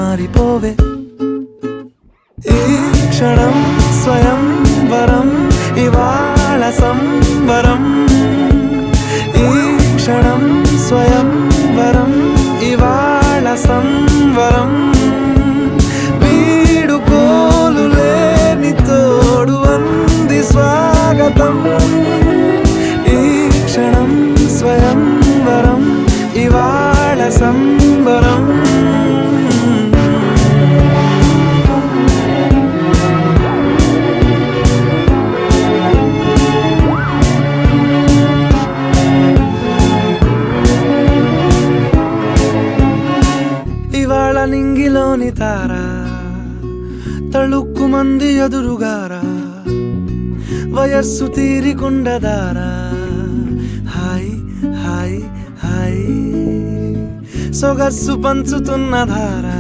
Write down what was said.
మారిపోవే ఈ క్షణం స్వయం వరం ఇవాళ సంబరం ఈ క్షణం స్వయం వరం ఇవాళ సంవరం వీడుకోలు లేని తోడు అంది స్వాగతం ఈ క్షణం స్వయం వరం ఇవాళ సంబరం ఇవాళ నింగిలోని తారా తళుక్కు మంది ఎదురుగారా వయస్సు తీరికుండదారా హాయ్ హాయ్ హాయ్ సొగస్సు పంచుతున్న ధారా